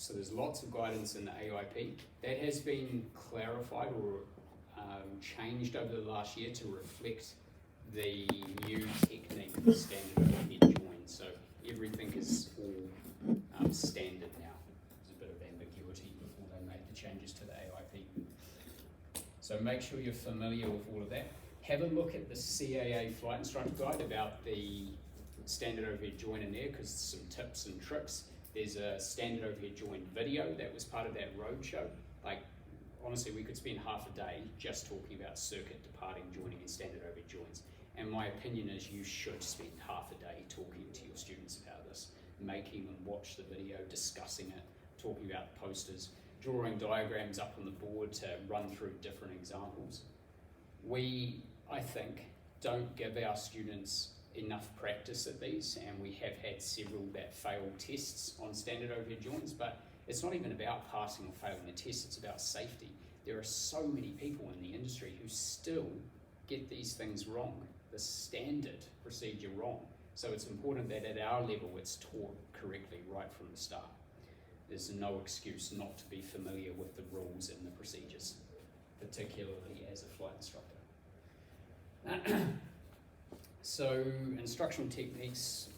So there's lots of guidance in the AIP. That has been clarified or changed over the last year to reflect the new technique for standard overhead join. So everything is all standard now. There's a bit of ambiguity before they made the changes to the AIP. So make sure you're familiar with all of that. Have a look at the CAA Flight Instructor Guide about the standard overhead join in there, because some tips and tricks. There's a standard overhead join video that was part of that roadshow. Like, honestly, we could spend half a day just talking about circuit departing, joining, and standard overhead joins. And my opinion is you should spend half a day talking to your students about this, making them watch the video, discussing it, talking about posters, drawing diagrams up on the board to run through different examples. We, I think, don't give our students enough practice at these, and we have had several that failed tests on standard overhead joins, but it's not even about passing or failing a test, it's about safety. There are so many people in the industry who still get these things wrong, the standard procedure wrong. So it's important that at our level it's taught correctly right from the start. There's no excuse not to be familiar with the rules and the procedures, particularly as a flight instructor. So instructional techniques,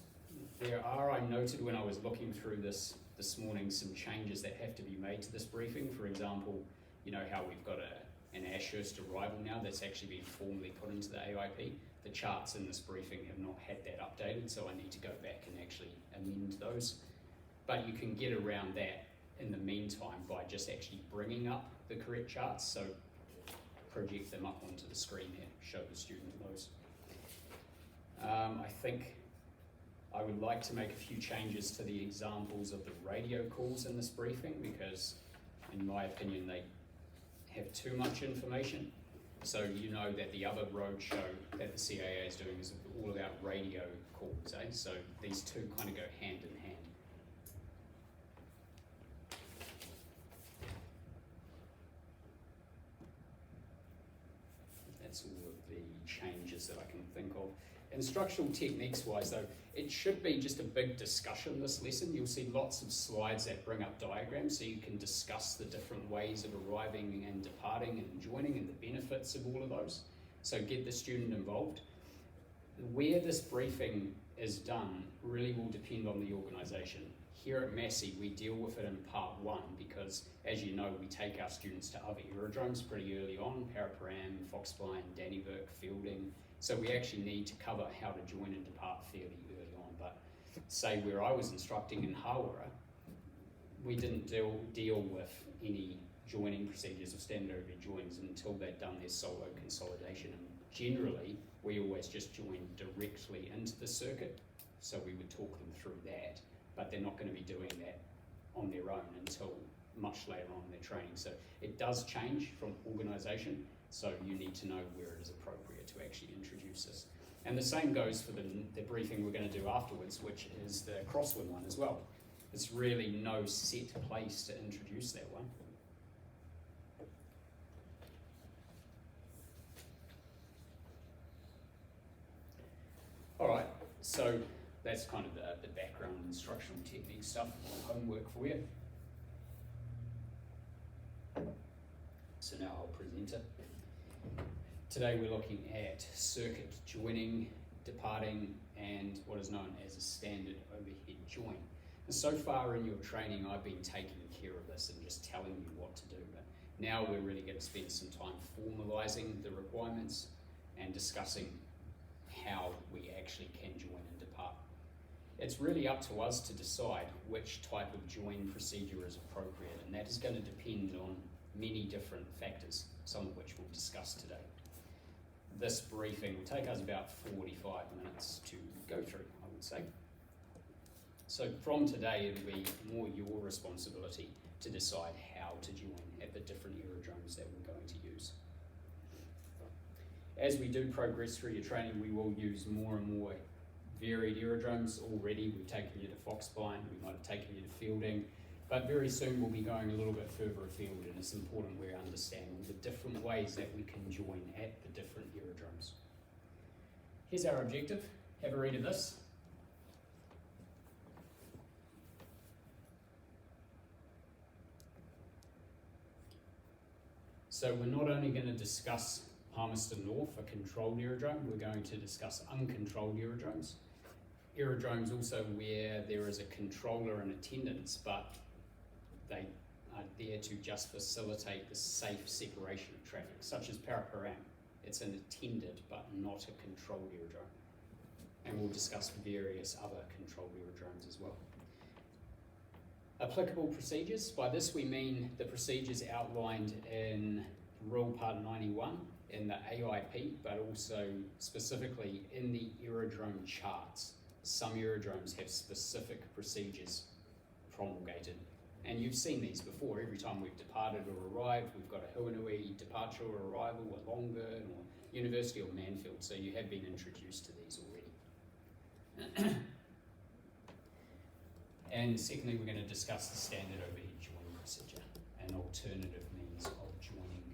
I noted when I was looking through this morning some changes that have to be made to this briefing. For example, you know how we've got an Ashurst arrival now that's actually been formally put into the AIP. The charts in this briefing have not had that updated, so I need to go back and actually amend those. But you can get around that in the meantime by just actually bringing up the correct charts. So project them up onto the screen there, show the student those. I think I would like to make a few changes to the examples of the radio calls in this briefing, because in my opinion they have too much information. So you know that the other roadshow that the CAA is doing is all about radio calls, eh? So these two kind of go hand in hand. That's all of the changes that I can think of. Instructional techniques wise though, it should be just a big discussion this lesson. You'll see lots of slides that bring up diagrams so you can discuss the different ways of arriving and departing and joining and the benefits of all of those. So get the student involved. Where this briefing is done really will depend on the organisation. Here at Massey we deal with it in part one because, as you know, we take our students to other aerodromes pretty early on, Paraparam, Foxblind, Dannevirke, Fielding. So we actually need to cover how to join and depart fairly early on. But say where I was instructing in Hawera, we didn't deal with any joining procedures or standard overhead joins until they'd done their solo consolidation. And generally, we always just joined directly into the circuit. So we would talk them through that, but they're not going to be doing that on their own until much later on in their training. So it does change from organisation. So you need to know where it is appropriate to actually introduce this. And the same goes for the briefing we're going to do afterwards, which is the crosswind one as well. There's really no set place to introduce that one. All right, so that's kind of the background instructional technique stuff, homework for you. So now I'll present it. Today we're looking at circuit joining, departing, and what is known as a standard overhead join. And so far in your training I've been taking care of this and just telling you what to do, but now we're really going to spend some time formalising the requirements and discussing how we actually can join and depart. It's really up to us to decide which type of join procedure is appropriate, and that is going to depend on many different factors, some of which we'll discuss today. This briefing will take us about 45 minutes to go through, I would say. So from today, it'll be more your responsibility to decide how to join at the different aerodromes that we're going to use. As we do progress through your training, we will use more and more varied aerodromes. Already we've taken you to Foxblind, we might have taken you to Fielding, but very soon we'll be going a little bit further afield, and it's important we understand all the different ways that we can join at the different aerodromes. Here's our objective. Have a read of this. So we're not only going to discuss Palmerston North, a controlled aerodrome, we're going to discuss uncontrolled aerodromes. Aerodromes also where there is a controller in attendance, but they are there to just facilitate the safe separation of traffic, such as Paraparaumu. It's an attended but not a controlled aerodrome. And we'll discuss various other controlled aerodromes as well. Applicable procedures. By this we mean the procedures outlined in Rule Part 91 in the AIP, but also specifically in the aerodrome charts. Some aerodromes have specific procedures promulgated. And you've seen these before. Every time we've departed or arrived, we've got a Huanui departure or arrival, or Longburn, or University or Manfield, so you have been introduced to these already. And secondly, we're going to discuss the standard overhead joining procedure, an alternative means of joining.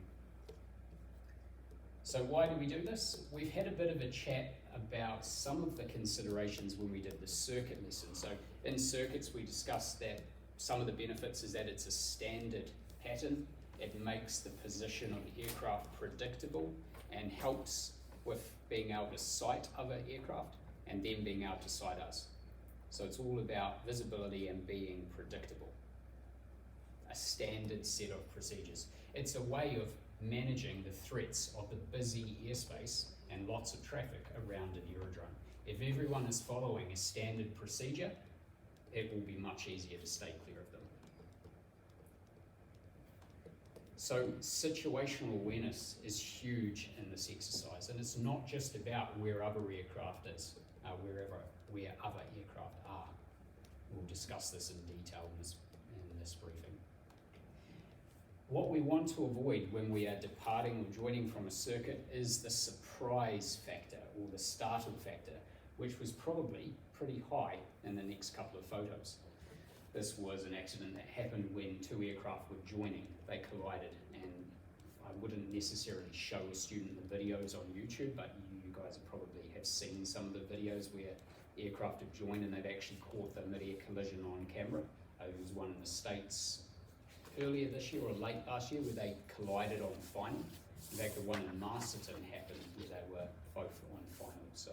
So why do we do this? We've had a bit of a chat about some of the considerations when we did the circuit lesson. So in circuits, we discussed that some of the benefits is that it's a standard pattern. It makes the position of aircraft predictable and helps with being able to sight other aircraft and then being able to sight us. So it's all about visibility and being predictable. A standard set of procedures. It's a way of managing the threats of the busy airspace and lots of traffic around an aerodrome. If everyone is following a standard procedure, it will be much easier to stay clear of them. So situational awareness is huge in this exercise, and it's not just about where other aircraft is, where other aircraft are. We'll discuss this in detail in this briefing. What we want to avoid when we are departing or joining from a circuit is the surprise factor or the startle factor, which was probably pretty high in the next couple of photos. This was an accident that happened when two aircraft were joining. They collided, and I wouldn't necessarily show a student the videos on YouTube, but you guys probably have seen some of the videos where aircraft have joined and they've actually caught the mid-air collision on camera. There was one in the States earlier this year or late last year where they collided on final. In fact, the one in Masterton happened where they were both on final. So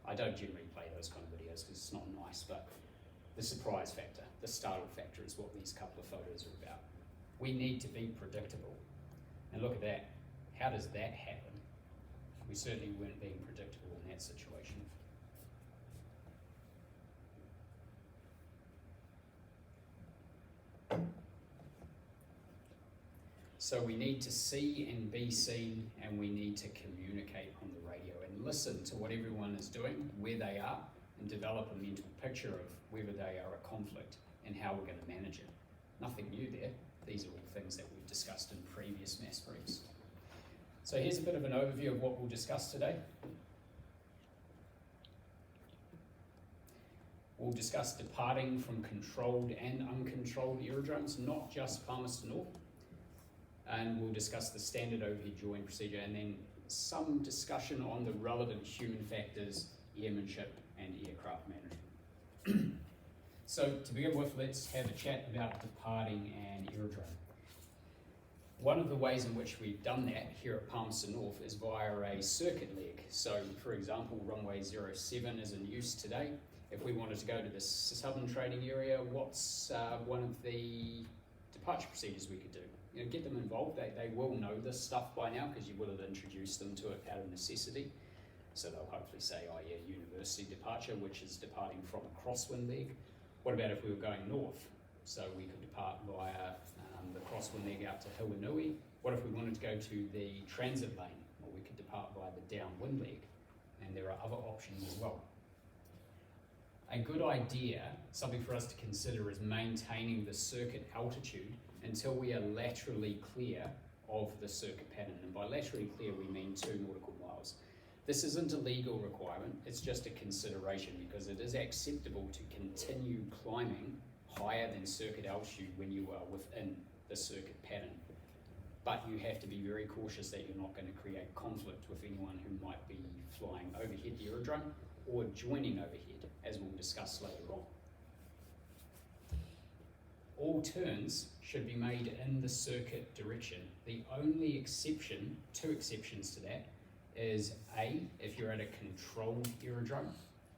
I don't generally play those kind of videos because it's not nice, but the surprise factor, the startle factor is what these couple of photos are about. We need to be predictable. And look at that. How does that happen? We certainly weren't being predictable in that situation. So we need to see and be seen, and we need to communicate on the radio and listen to what everyone is doing, where they are, and develop a mental picture of whether they are a conflict and how we're going to manage it. Nothing new there. These are all things that we've discussed in previous mass briefs. So here's a bit of an overview of what we'll discuss today. We'll discuss departing from controlled and uncontrolled aerodromes, not just Palmerston North. And we'll discuss the standard overhead join procedure, and then some discussion on the relevant human factors, airmanship and aircraft management. So to begin with, let's have a chat about departing an aerodrome. One of the ways in which we've done that here at Palmerston North is via a circuit leg. So for example, runway 07 is in use today. If we wanted to go to the southern trading area, what's one of the departure procedures we could do? You know, get them involved. They will know this stuff by now because you will have introduced them to it out of necessity. So they'll hopefully say, oh yeah, university departure, which is departing from a crosswind leg. What about if we were going north? So we could depart via the crosswind leg out to Huanui. What if we wanted to go to the transit lane? Well, we could depart via the downwind leg. And there are other options as well. A good idea, something for us to consider, is maintaining the circuit altitude until we are laterally clear of the circuit pattern. And by laterally clear, we mean 2 nautical miles. This isn't a legal requirement, it's just a consideration because it is acceptable to continue climbing higher than circuit altitude when you are within the circuit pattern. But you have to be very cautious that you're not going to create conflict with anyone who might be flying overhead the aerodrome or joining overhead, as we'll discuss later on. All all turns should be made in the circuit direction. The only exception, two exceptions to that, is A, if you're at a controlled aerodrome,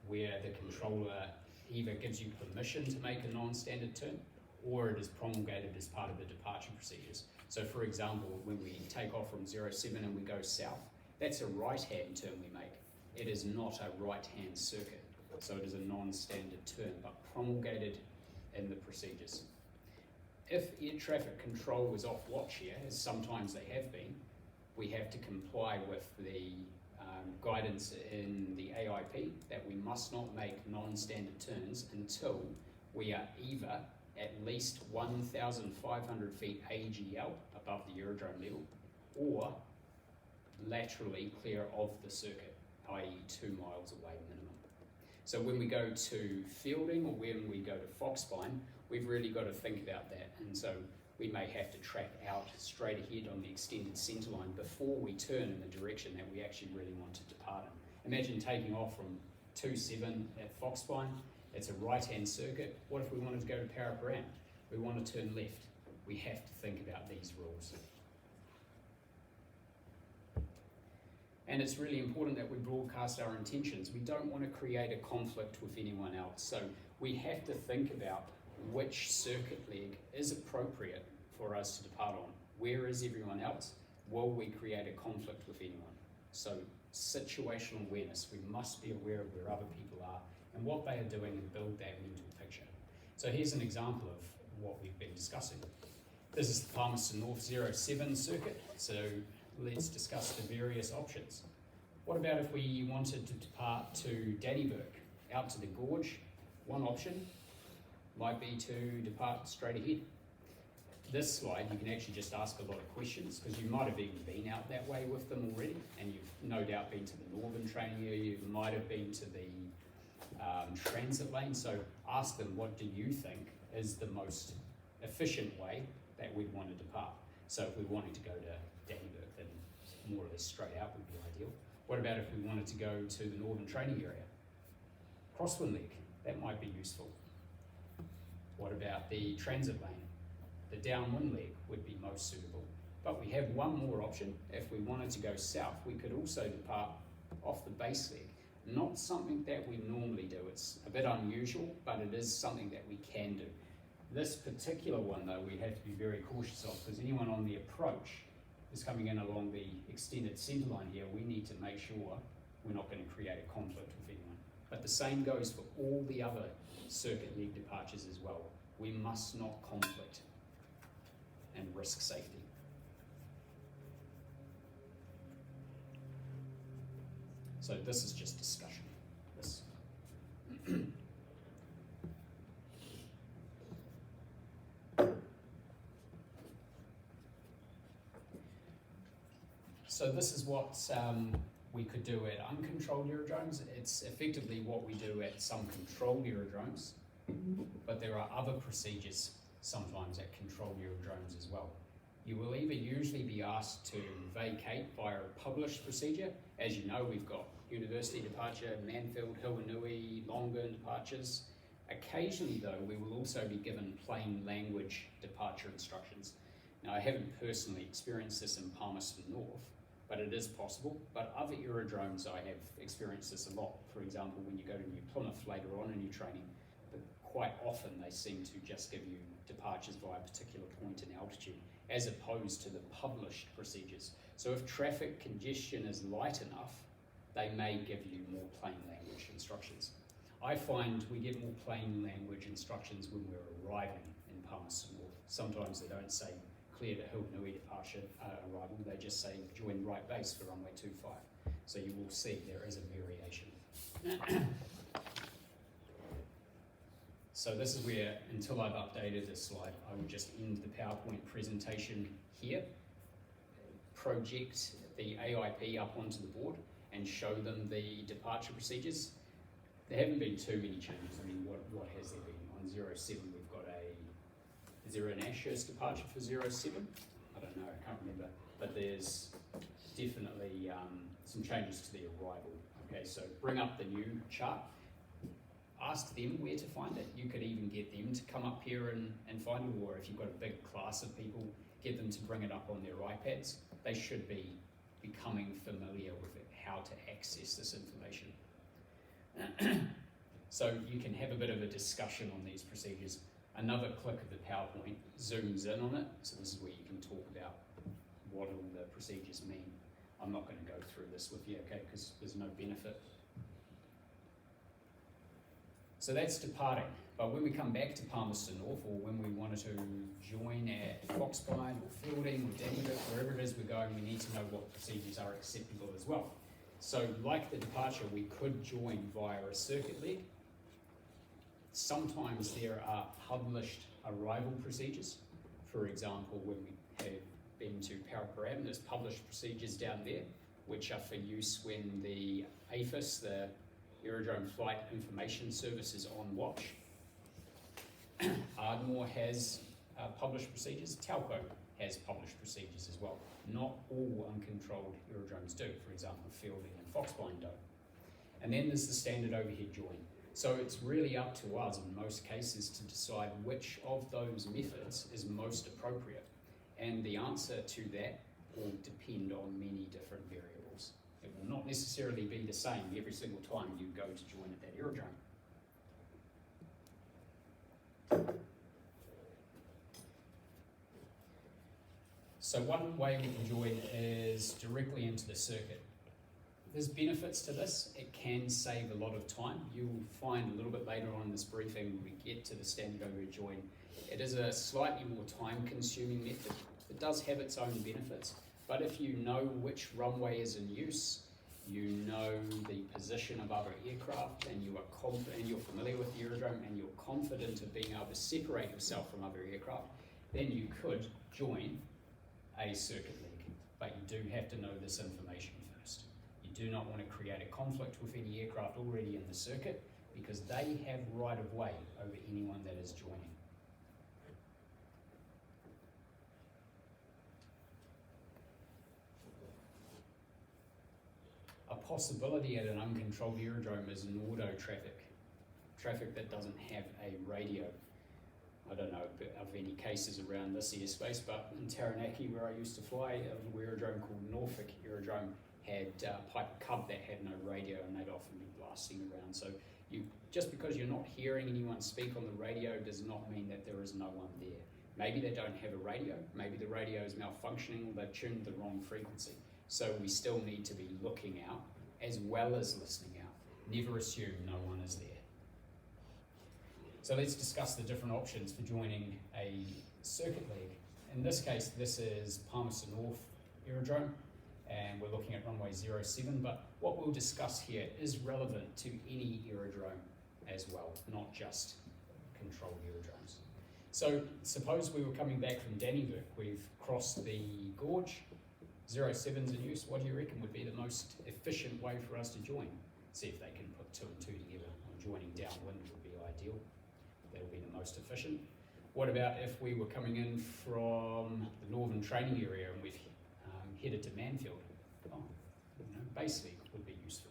where the controller either gives you permission to make a non-standard turn, or it is promulgated as part of the departure procedures. So for example, when we take off from 07 and we go south, that's a right-hand turn we make. It is not a right-hand circuit, so it is a non-standard turn, but promulgated in the procedures. If air traffic control was off watch here, as sometimes they have been, we have to comply with the guidance in the AIP that we must not make non-standard turns until we are either at least 1,500 feet AGL above the aerodrome level, or laterally clear of the circuit, i.e. 2 miles away minimum. So when we go to fielding or when we go to Foxbine, we've really got to think about that, and so we may have to track out straight ahead on the extended centre line before we turn in the direction that we actually really want to depart in. Imagine taking off from 27 at Foxbine. It's a right-hand circuit. What if we wanted to go to Paraparaumu? We want to turn left. We have to think about these rules. And it's really important that we broadcast our intentions. We don't want to create a conflict with anyone else. So we have to think about which circuit leg is appropriate for us to depart on. Where is everyone else? Will we create a conflict with anyone? So situational awareness. We must be aware of where other people are and what they are doing and build that mental picture. So here's an example of what we've been discussing. This is the Palmerston North 07 circuit. So let's discuss the various options. What about if we wanted to depart to Dannevirke, out to the gorge? One option might be to depart straight ahead. This slide, you can actually just ask a lot of questions, because you might have even been out that way with them already, and you've no doubt been to the northern training area, you might have been to the transit lane, so ask them, what do you think is the most efficient way that we'd want to depart? So if we're wanting to go to Dannevirke, then more or less straight out would be ideal. What about if we wanted to go to the northern training area? Crosswind leg, that might be useful. What about the transit lane? The downwind leg would be most suitable. But we have one more option. If we wanted to go south, we could also depart off the base leg. Not something that we normally do. It's a bit unusual, but it is something that we can do. This particular one, though, we have to be very cautious of, because anyone on the approach is coming in along the extended centre line here. We need to make sure we're not going to create a conflict with anyone. But the same goes for all the other circuit leg departures as well. We must not conflict and risk safety. So this is just discussion. This. So this is what we could do at uncontrolled aerodromes. It's effectively what we do at some controlled aerodromes, but there are other procedures sometimes at controlled aerodromes as well. You will either usually be asked to vacate via a published procedure. As you know, we've got University departure, Manfield, Hiwanui, Longburn departures. Occasionally though, we will also be given plain language departure instructions. Now, I haven't personally experienced this in Palmerston North, but it is possible. But other aerodromes, I have experienced this a lot. For example, when you go to New Plymouth later on in your training, quite often they seem to just give you departures via a particular point in altitude, as opposed to the published procedures. So if traffic congestion is light enough, they may give you more plain language instructions. I find we get more plain language instructions when we're arriving in Palmerston North. Sometimes they don't say clear to Hiwanui departure arrival, they just say join right base for runway 25. So you will see there is a variation. So this is where, until I've updated this slide, I will just end the PowerPoint presentation here, project the AIP up onto the board and show them the departure procedures. There haven't been too many changes. I mean, what has there been? On 07, we've got is there an Ashurst departure for 07? I don't know, I can't remember. But there's definitely some changes to the arrival. Okay, so bring up the new chart. ask them where to find it. You could even get them to come up here and find it, or if you've got a big class of people, get them to bring it up on their iPads. They should be becoming familiar with it, how to access this information. So you can have a bit of a discussion on these procedures. Another click of the PowerPoint zooms in on it, so this is where you can talk about what all the procedures mean. I'm not going to go through this with you, okay, because there's no benefit. So that's departing, but when we come back to Palmerston North, or when we wanted to join at Foxbyne or Fielding or Dannevirke, wherever it is we're going, we need to know what procedures are acceptable as well. So like the departure, we could join via a circuit leg. Sometimes there are published arrival procedures. For example, when we have been to Paraparaumu, there's published procedures down there, which are for use when the AFIS, the Aerodrome Flight Information Service, is on watch. Ardmore has published procedures. Taupo has published procedures as well. Not all uncontrolled aerodromes do. For example, Fielding and Foxbyne don't. And then there's the standard overhead join. So it's really up to us in most cases to decide which of those methods is most appropriate. And the answer to that will depend on many different variables. It will not necessarily be the same every single time you go to join at that aerodrome. So one way we can join is directly into the circuit. There's benefits to this. It can save a lot of time. You'll find a little bit later on in this briefing when we get to the standard overhead join. It is a slightly more time-consuming method. It does have its own benefits, but if you know which runway is in use, you know the position of other aircraft, and you are confident, you're familiar with the aerodrome, and you're confident of being able to separate yourself from other aircraft, then you could join a circuit leg, but you do have to know this information first. You do not want to create a conflict with any aircraft already in the circuit, because they have right of way over anyone that is joining. A possibility at an uncontrolled aerodrome is an auto traffic that doesn't have a radio. I don't know of any cases around this airspace, but in Taranaki, where I used to fly, an aerodrome called Norfolk Aerodrome had Piper Cub that had no radio, and they'd often be blasting around. So just because you're not hearing anyone speak on the radio does not mean that there is no one there. Maybe they don't have a radio, maybe the radio is malfunctioning, or they've tuned the wrong frequency. So we still need to be looking out as well as listening out. Never assume no one is there. So let's discuss the different options for joining a circuit leg. In this case, this is Palmerston North Aerodrome, and we're looking at runway 07, but what we'll discuss here is relevant to any aerodrome as well, not just controlled aerodromes. So suppose we were coming back from Dannevirke, we've crossed the gorge, 07's in use. What do you reckon would be the most efficient way for us to join? See if they can put two and two together. Joining downwind would be ideal. That would be the most efficient. What about if we were coming in from the northern training area and we've headed to Manfield? Oh, base leg would be useful.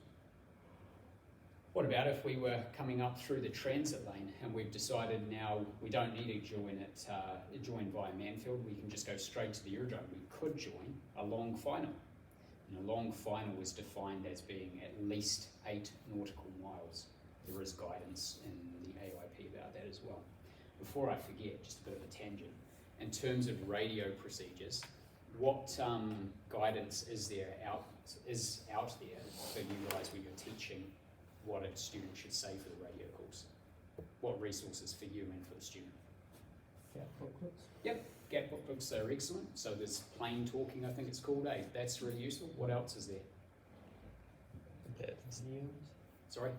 What about if we were coming up through the transit lane and we've decided now we don't need to join via Manfield, we can just go straight to the aerodrome. We could join a long final. And a long final is defined as being at least 8 nautical miles. There is guidance in the AIP about that as well. Before I forget, just a bit of a tangent. In terms of radio procedures, what guidance is out there for you guys when you're teaching what a student should say for the radio calls? What resources for you and for the student? Gap booklets. Yep, gap booklets are excellent. So there's plain talking, I think it's called, that's really useful. What else is there? Videos. Sorry?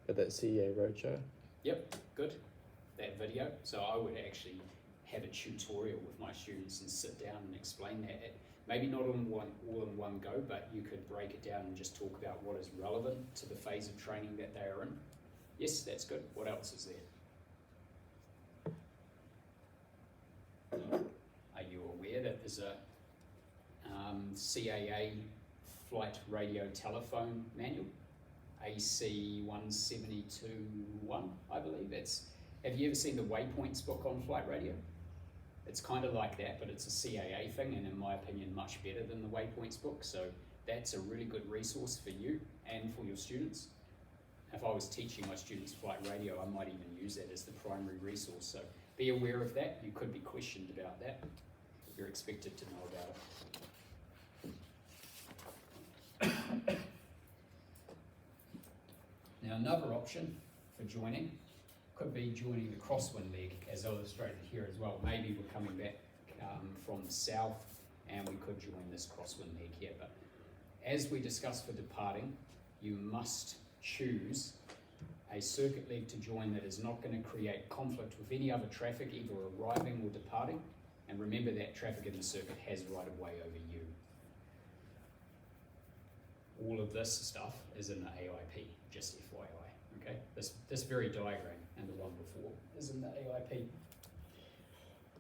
But that CEA roadshow. Yep, good. That video. So I would actually have a tutorial with my students and sit down and explain that. Maybe not all in one go, but you could break it down and just talk about what is relevant to the phase of training that they are in. Yes, that's good. What else is there? Are you aware that there's a CAA Flight Radio Telephone Manual, AC 172.1, I believe. Have you ever seen the Waypoints book on flight radio? It's kind of like that, but it's a CAA thing, and in my opinion, much better than the Waypoints book. So that's a really good resource for you and for your students. If I was teaching my students flight radio, I might even use that as the primary resource. So be aware of that. You could be questioned about that. You're expected to know about it. Now, another option for joining could be joining the crosswind leg, as illustrated here as well. Maybe we're coming back from the south and we could join this crosswind leg here. But as we discussed for departing, you must choose a circuit leg to join that is not going to create conflict with any other traffic, either arriving or departing. And remember that traffic in the circuit has right of way over you. All of this stuff is in the AIP, just FYI, okay? This very diagram and the one before is in the AIP.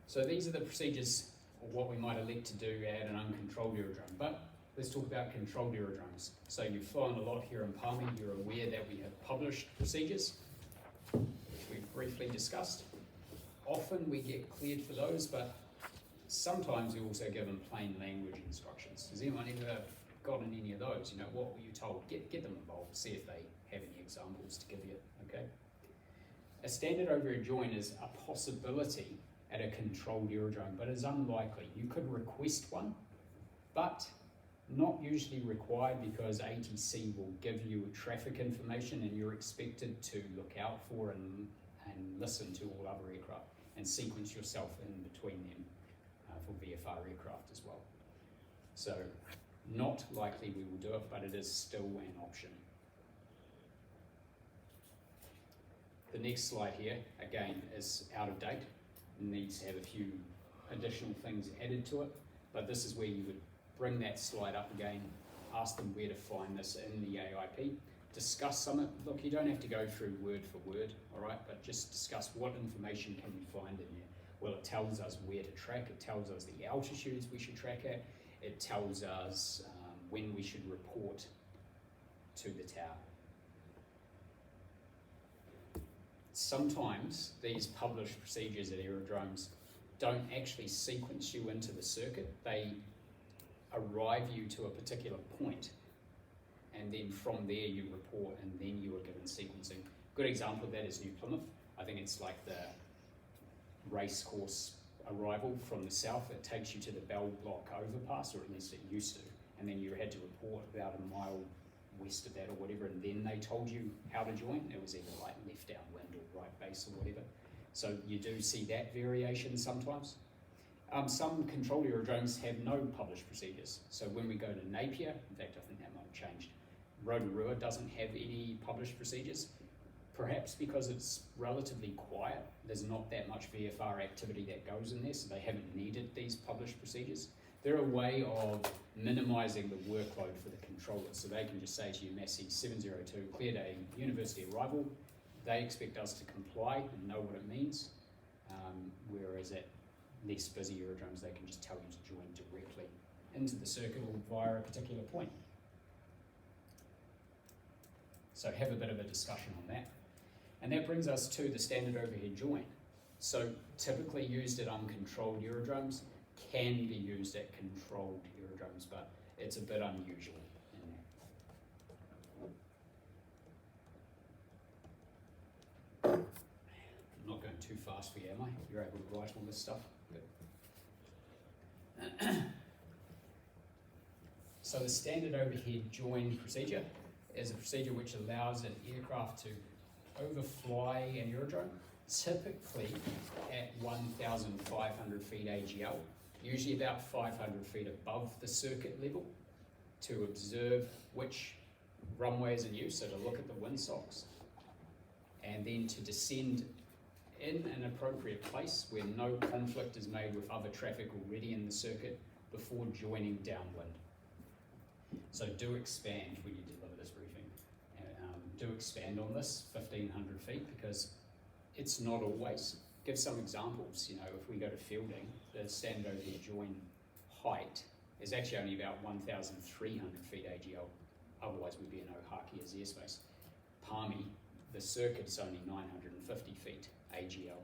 So these are the procedures, or what we might elect to do at an uncontrolled aerodrome. But let's talk about controlled aerodromes. So you've flown a lot here in Palmy. You're aware that we have published procedures, which we've briefly discussed. Often we get cleared for those, but sometimes we also give them plain language instructions. Has anyone ever gotten any of those? You know, what were you told? Get them involved, see if they have any examples to give you, okay? A standard overhead join is a possibility at a controlled aerodrome, but is unlikely. You could request one, but not usually required, because ATC will give you traffic information and you're expected to look out for and listen to all other aircraft and sequence yourself in between them for VFR aircraft as well. So not likely we will do it, but it is still an option. The next slide here, again, is out of date. It needs to have a few additional things added to it, but this is where you would bring that slide up again, ask them where to find this in the AIP, discuss some. Look, you don't have to go through word for word, all right, but just discuss what information can we find in there. Well, it tells us where to track, it tells us the altitudes we should track at, it tells us when we should report to the tower. Sometimes these published procedures at aerodromes don't actually sequence you into the circuit. They arrive you to a particular point, and then from there you report, and then you are given sequencing. Good example of that is New Plymouth. I think it's like the race course arrival from the south. It takes you to the Bell Block overpass, or at least it used to, and then you had to report about a mile west of that or whatever, and then they told you how to join. It was either like left downwind or right base or whatever. So you do see that variation sometimes. Some controlled aerodromes have no published procedures. So when we go to Napier, in fact I think that might have changed, Rotorua doesn't have any published procedures, perhaps because it's relatively quiet. There's not that much VFR activity that goes in there, so they haven't needed these published procedures. They're a way of minimizing the workload for the controllers, so they can just say to you, Massey 702 cleared a university arrival. They expect us to comply and know what it means, whereas at less busy aerodromes, they can just tell you to join directly into the circuit or via a particular point. So have a bit of a discussion on that. And that brings us to the standard overhead join. So typically used at uncontrolled aerodromes, can be used at controlled aerodromes, but it's a bit unusual in that. I'm not going too fast for you, am I? You're able to write all this stuff? Good. So the standard overhead join procedure is a procedure which allows an aircraft to overfly an aerodrome, typically at 1,500 feet AGL, usually about 500 feet above the circuit level, to observe which runway is in use, so to look at the windsocks, and then to descend in an appropriate place where no conflict is made with other traffic already in the circuit before joining downwind. So do expand when you deliver this briefing. Do expand on this 1,500 feet, because it's not always. Give some examples. You know, if we go to fielding, the standard overhead join height is actually only about 1,300 feet AGL, otherwise we'd be in Ohakia's airspace. Palmy, the circuit is only 950 feet AGL.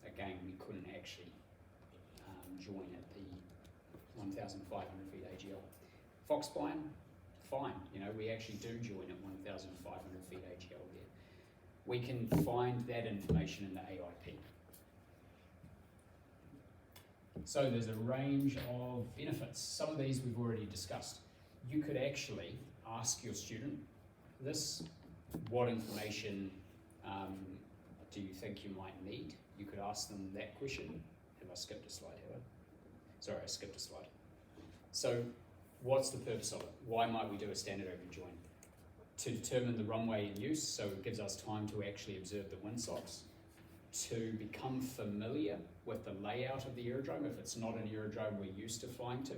Again, we couldn't actually join at the 1,500 feet AGL. Foxpine, fine, we actually do join at 1,500 feet AGL there. We can find that information in the AIP. So there's a range of benefits. Some of these we've already discussed. You could actually ask your student this: what information do you think you might need? You could ask them that question. Have I skipped a slide, have I? Sorry, I skipped a slide. So what's the purpose of it? Why might we do a standard overhead join? To determine the runway in use, so it gives us time to actually observe the windsocks, to become familiar with the layout of the aerodrome if it's not an aerodrome we're used to flying to.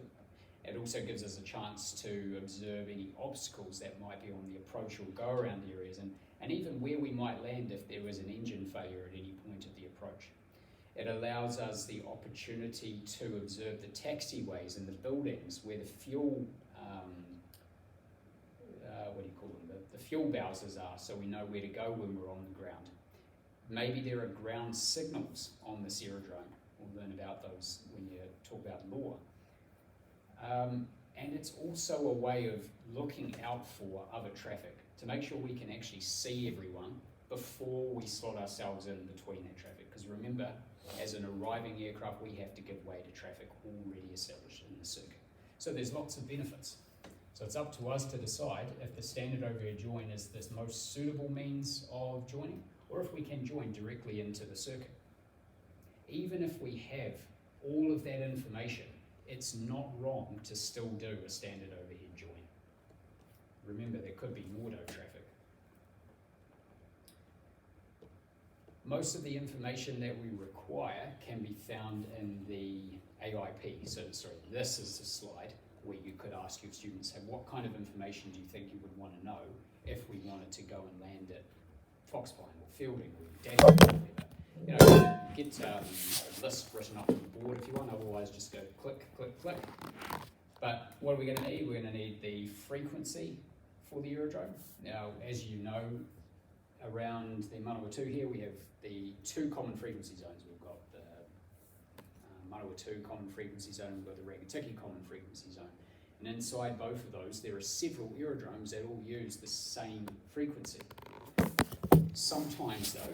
It also gives us a chance to observe any obstacles that might be on the approach or go around areas, and even where we might land if there was an engine failure at any point of the approach. It allows us the opportunity to observe the taxiways and the buildings where the fuel, the fuel bowsers are, so we know where to go when we're on the ground. Maybe there are ground signals on this aerodrome. We'll learn about those when you talk about law. And it's also a way of looking out for other traffic to make sure we can actually see everyone before we slot ourselves in between that traffic. Because remember, as an arriving aircraft, we have to give way to traffic already established in the circuit. So there's lots of benefits. So it's up to us to decide if the standard overhead join is the most suitable means of joining, or if we can join directly into the circuit. Even if we have all of that information, it's not wrong to still do a standard overhead join. Remember, there could be Mordo traffic. Most of the information that we require can be found in the AIP. So, sorry, this is a slide where you could ask your students, hey, what kind of information do you think you would want to know if we wanted to go and land at Foxpine or Fielding or Daniel or whatever? Get a list written up on the board if you want, otherwise just go click, click, click. But what are we going to need? We're going to need the frequency for the aerodrome. Now, as you know, around the Manawatu here, we have the two common frequency zones. We've got the Manawatu common frequency zone, we've got the Rangitikei common frequency zone. And inside both of those, there are several aerodromes that all use the same frequency. Sometimes, though,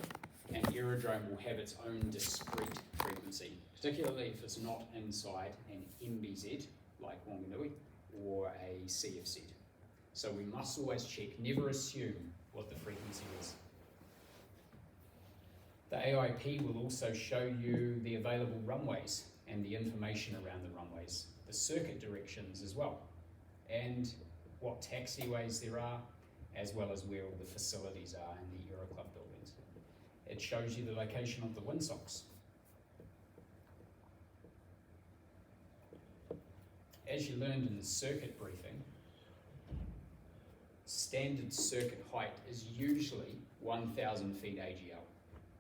an aerodrome will have its own discrete frequency, particularly if it's not inside an MBZ, like Wanganui, or a CFZ. So we must always check, never assume what the frequency is. The AIP will also show you the available runways and the information around the runways, the circuit directions as well, and what taxiways there are, as well as where all the facilities are in the Aero Club buildings. It shows you the location of the windsocks. As you learned in the circuit briefing, standard circuit height is usually 1,000 feet AGL.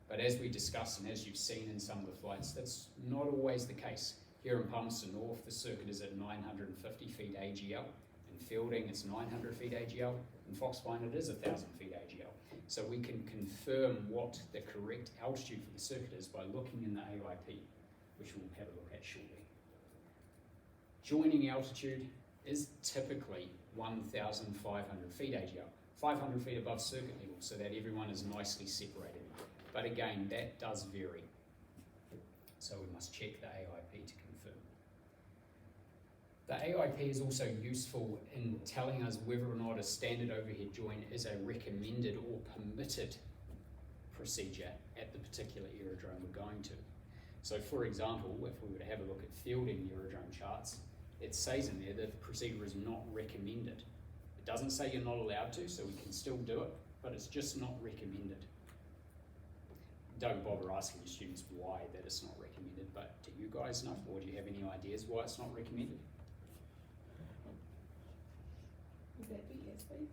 But as we discussed and as you've seen in some of the flights, that's not always the case. Here in Palmerston North, the circuit is at 950 feet AGL. In Fielding, it's 900 feet AGL. In Foxpine, it is 1,000 feet AGL. So we can confirm what the correct altitude for the circuit is by looking in the AIP, which we'll have a look at shortly. Joining altitude is typically 1,500 feet AGL, 500 feet above circuit level, so that everyone is nicely separated. But again, that does vary. So we must check the AIP to confirm. The AIP is also useful in telling us whether or not a standard overhead join is a recommended or permitted procedure at the particular aerodrome we're going to. So for example, if we were to have a look at Fielding aerodrome charts, it says in there that the procedure is not recommended. It doesn't say you're not allowed to, so we can still do it, but it's just not recommended. Don't bother asking your students why that it's not recommended, but do you guys know, or do you have any ideas why it's not recommended? Would that be airspace?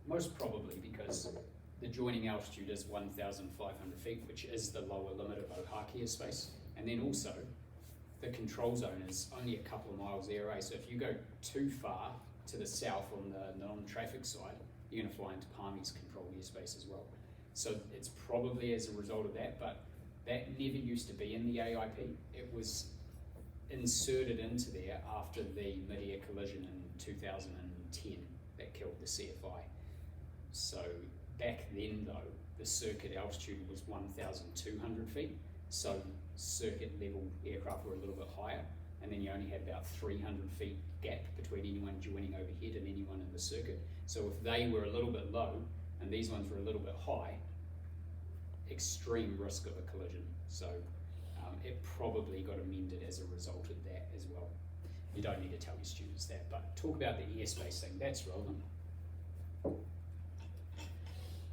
Most probably because the joining altitude is 1,500 feet, which is the lower limit of Ohakia space, and then also the control zone is only a couple of miles away. So if you go too far to the south on the non-traffic side, you're going to fly into Palmy's controlled airspace as well. So it's probably as a result of that, but that never used to be in the AIP. It was inserted into there after the mid-air collision in 2010 that killed the CFI. So back then though, the circuit altitude was 1,200 feet. So circuit level aircraft were a little bit higher, and then you only had about 300 feet gap between anyone joining overhead and anyone in the circuit. So if they were a little bit low and these ones were a little bit high, extreme risk of a collision. So it probably got amended as a result of that as well. You don't need to tell your students that, but talk about the airspace thing, that's relevant.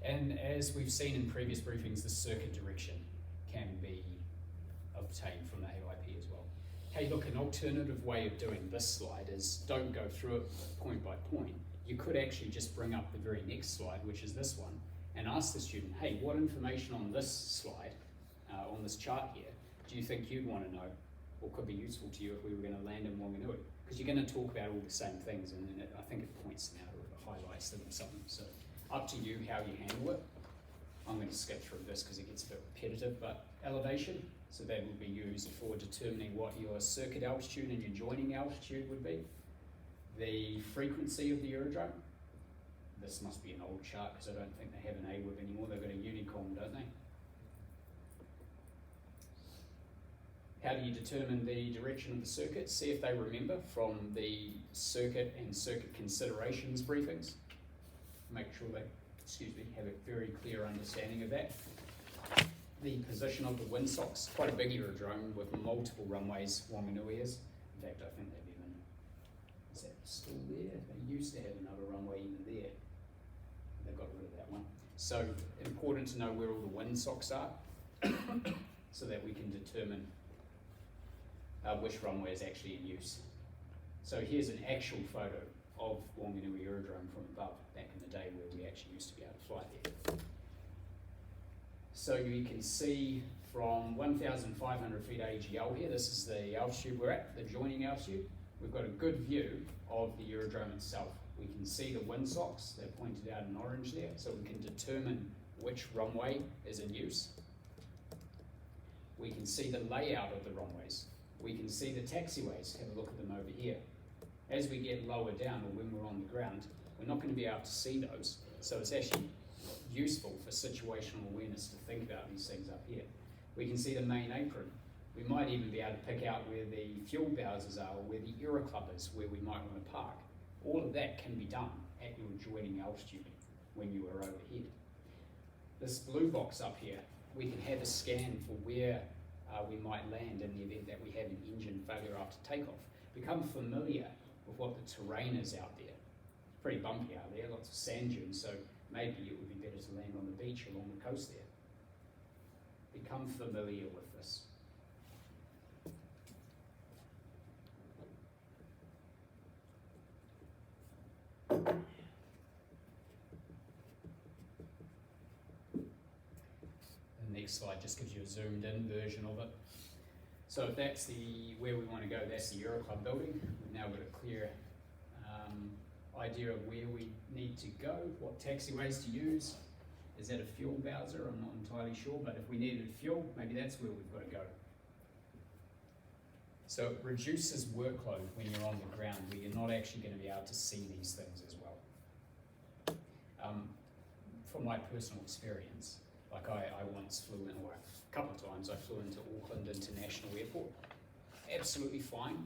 And as we've seen in previous briefings, the circuit direction can be obtained from the AIP as well. Hey, look, an alternative way of doing this slide is don't go through it point by point. You could actually just bring up the very next slide, which is this one, and ask the student, hey, what information on this slide, on this chart here, do you think you'd want to know, or could be useful to you if we were going to land in Wanganui? Because you're going to talk about all the same things, and then I think it points them out or it highlights them or something. So up to you how you handle it. I'm going to skip through this because it gets a bit repetitive, but elevation, so that would be used for determining what your circuit altitude and your joining altitude would be. The frequency of the aerodrome. This must be an old chart because I don't think they have an AWIB anymore. They've got a Unicom, don't they? How do you determine the direction of the circuit? See if they remember from the circuit and circuit considerations briefings. Make sure they, have a very clear understanding of that. The position of the windsocks, quite a big aerodrome with multiple runways, Wanganui is. In fact, I think they've even, is that still there? They used to have another runway even there. They got rid of that one. So important to know where all the windsocks are so that we can determine which runway is actually in use. So here's an actual photo of Wanganui Aerodrome from above, back in the day where we actually used to be able to fly there. So you can see from 1,500 feet AGL here, this is the altitude we're at, the joining altitude. We've got a good view of the aerodrome itself. We can see the windsocks, they're pointed out in orange there, so we can determine which runway is in use. We can see the layout of the runways. We can see the taxiways, have a look at them over here. As we get lower down, or when we're on the ground, we're not going to be able to see those. So it's actually useful for situational awareness to think about these things up here. We can see the main apron. We might even be able to pick out where the fuel bowsers are, or where the Aero Club is, where we might want to park. All of that can be done at your joining altitude when you are overhead. This blue box up here, we can have a scan for where we might land in the event that we have an engine failure after takeoff. Become familiar with what the terrain is out there. It's pretty bumpy out there, lots of sand dunes, so maybe it would be better to land on the beach along the coast there. Become familiar with this. The next slide just gives you a zoomed in version of it. So if that's where we want to go, that's the Aero Club building. We've now got a clear idea of where we need to go, what taxiways to use. Is that a fuel bowser? I'm not entirely sure, but if we needed fuel, maybe that's where we've got to go. So it reduces workload when you're on the ground, where you're not actually going to be able to see these things as well. From my personal experience, like I once flew in, or a couple of times I flew into Auckland International Airport. Absolutely fine,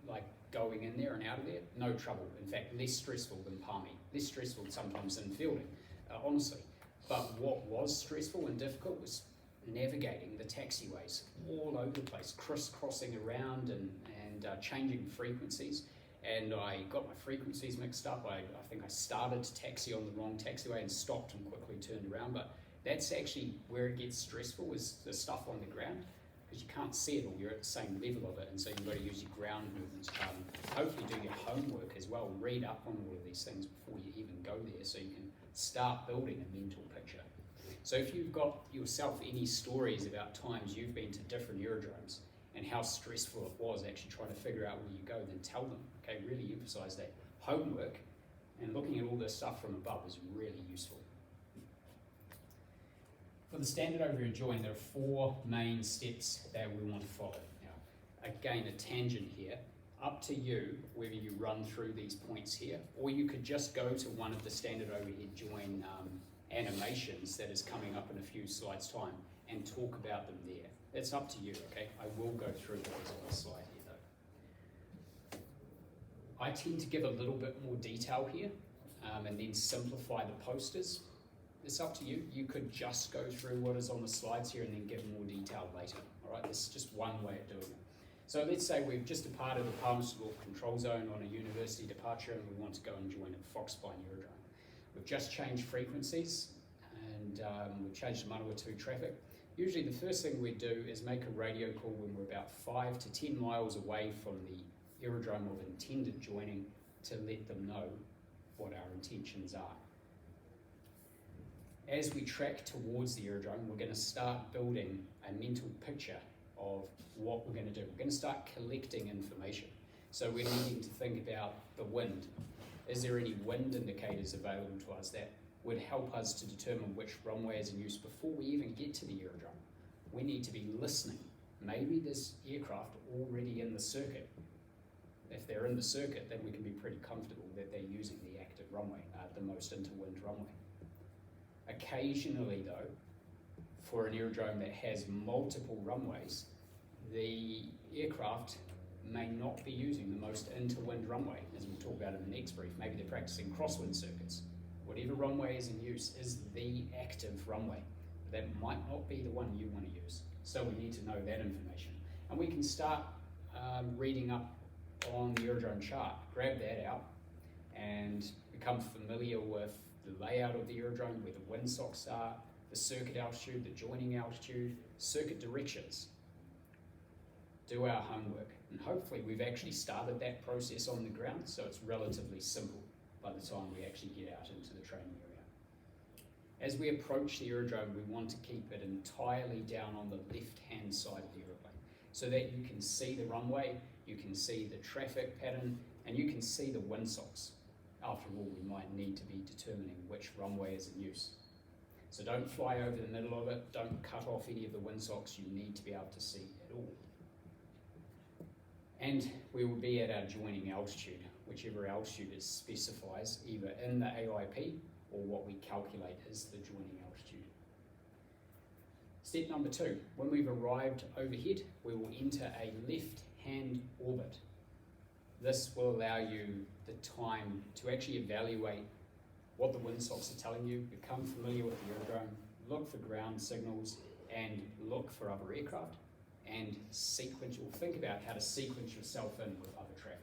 like going in there and out of there, no trouble. In fact, less stressful than Palmy, less stressful sometimes than fielding, honestly. But what was stressful and difficult was navigating the taxiways all over the place, crisscrossing around and changing frequencies. And I got my frequencies mixed up. I think I started to taxi on the wrong taxiway and stopped and quickly turned around. But that's actually where it gets stressful, is the stuff on the ground, because you can't see it all, you're at the same level of it, and so you've got to use your ground movements. Hopefully do your homework as well, read up on all of these things before you even go there, so you can start building a mental picture. So if you've got yourself any stories about times you've been to different aerodromes and how stressful it was actually trying to figure out where you go, then tell them, okay, really emphasize that. Homework and looking at all this stuff from above is really useful. For the standard overhead join, there are 4 main steps that we want to follow. Now, again, a tangent here. Up to you whether you run through these points here, or you could just go to one of the standard overhead join animations that is coming up in a few slides' time and talk about them there. It's up to you, okay? I will go through what is on the slide here though. I tend to give a little bit more detail here and then simplify the posters. It's up to you. You could just go through what is on the slides here and then give more detail later, all right? This is just one way of doing it. So let's say we've just departed the Palmerston control zone on a university departure and we want to go and join at Foxpine Aerodrome. We've just changed frequencies and we've changed to Manawatu traffic. Usually the first thing we do is make a radio call when we're about 5 to 10 miles away from the aerodrome of intended joining to let them know what our intentions are. As we track towards the aerodrome, we're going to start building a mental picture of what we're going to do. We're going to start collecting information. So we're needing to think about the wind. Is there any wind indicators available to us that would help us to determine which runway is in use before we even get to the aerodrome? We need to be listening. Maybe there's aircraft already in the circuit. If they're in the circuit, then we can be pretty comfortable that they're using the active runway, the most interwind runway. Occasionally though, for an aerodrome that has multiple runways, the aircraft may not be using the most interwind runway, as we'll talk about in the next brief. Maybe they're practicing crosswind circuits. Whatever runway is in use is the active runway. That might not be the one you want to use. So we need to know that information. And we can start reading up on the aerodrome chart, grab that out and become familiar with the layout of the aerodrome, where the windsocks are, the circuit altitude, the joining altitude, circuit directions. Do our homework, and hopefully we've actually started that process on the ground, so it's relatively simple by the time we actually get out into the training area. As we approach the aerodrome, we want to keep it entirely down on the left-hand side of the aeroplane, so that you can see the runway, you can see the traffic pattern, and you can see the windsocks. After all, we might need to be determining which runway is in use. So don't fly over the middle of it, don't cut off any of the windsocks, you need to be able to see it all. And we will be at our joining altitude, whichever altitude it specifies, either in the AIP or what we calculate as the joining altitude. Step number 2, when we've arrived overhead, we will enter a left-hand orbit. This will allow you the time to actually evaluate what the windsocks are telling you, become familiar with the aerodrome, look for ground signals, and look for other aircraft, and think about how to sequence yourself in with other traffic.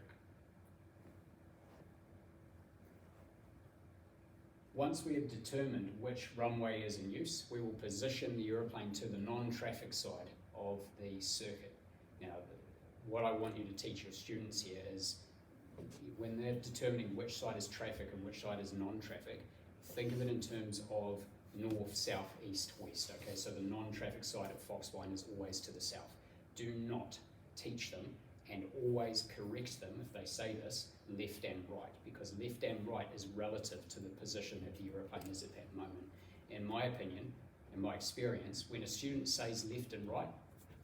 Once we have determined which runway is in use, we will position the aeroplane to the non-traffic side of the circuit. Now, what I want you to teach your students here is when they're determining which side is traffic and which side is non-traffic, think of it in terms of north, south, east, west. Okay, so the non-traffic side at Foxpine is always to the south. Do not teach them and always correct them if they say this, left and right, because left and right is relative to the position that the aeroplane is at that moment. In my opinion, in my experience, when a student says left and right,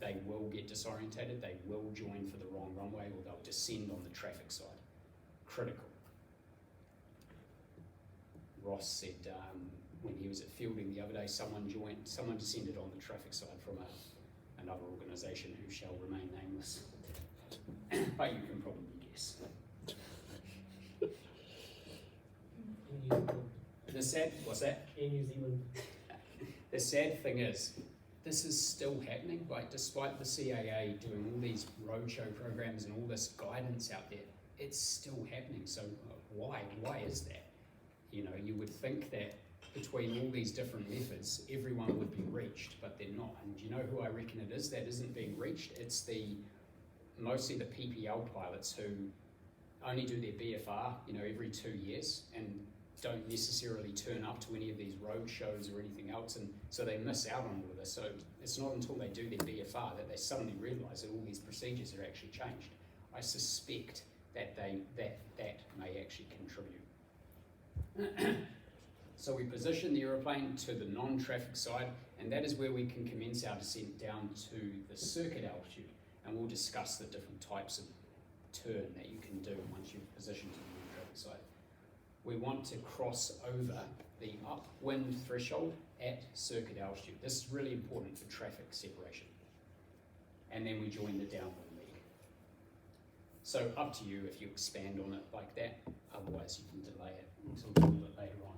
they will get disorientated, they will join for the wrong runway, or they'll descend on the traffic side. Critical. Ross said when he was at fielding the other day, someone descended on the traffic side from another organisation who shall remain nameless. But you can probably guess. What's that? In New Zealand. The sad thing is, this is still happening. Like, despite the CAA doing all these roadshow programs and all this guidance out there, it's still happening. So why is that? You know, you would think that between all these different methods, everyone would be reached, but they're not. And do you know who I reckon it is that isn't being reached? It's mostly the PPL pilots who only do their BFR, every 2 years, and don't necessarily turn up to any of these road shows or anything else, and so they miss out on all of this. So it's not until they do their BFR that they suddenly realise that all these procedures are actually changed. I suspect that that may actually contribute. So we position the aeroplane to the non-traffic side, and that is where we can commence our descent down to the circuit altitude, and we'll discuss the different types of turn that you can do once you've positioned to the non-traffic side. We want to cross over the upwind threshold at circuit altitude. This is really important for traffic separation. And then we join the downwind leg. So up to you if you expand on it like that, otherwise you can delay it until a little bit later on.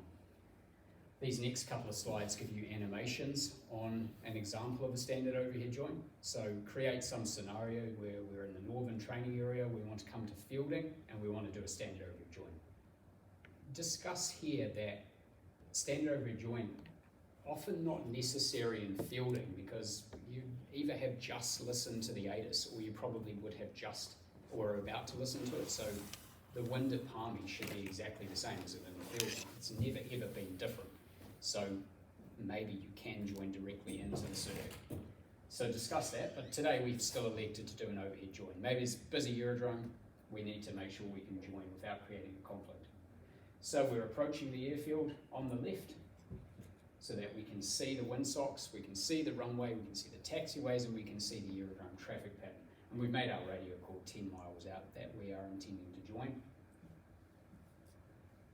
These next couple of slides give you animations on an example of a standard overhead join. So create some scenario where we're in the northern training area, we want to come to fielding, and we want to do a standard overhead join. Discuss here that standard overhead join, often not necessary in fielding, because you either have just listened to the ATIS, or you probably would have just or are about to listen to it. So the wind at Palmy should be exactly the same as it in the fielding. It's never ever been different. So maybe you can join directly into the circuit. So discuss that, but today we've still elected to do an overhead join. Maybe it's a busy aerodrome, we need to make sure we can join without creating a conflict. So we're approaching the airfield on the left so that we can see the windsocks, we can see the runway, we can see the taxiways, and we can see the aerodrome traffic pattern. And we've made our radio call 10 miles out that we are intending to join.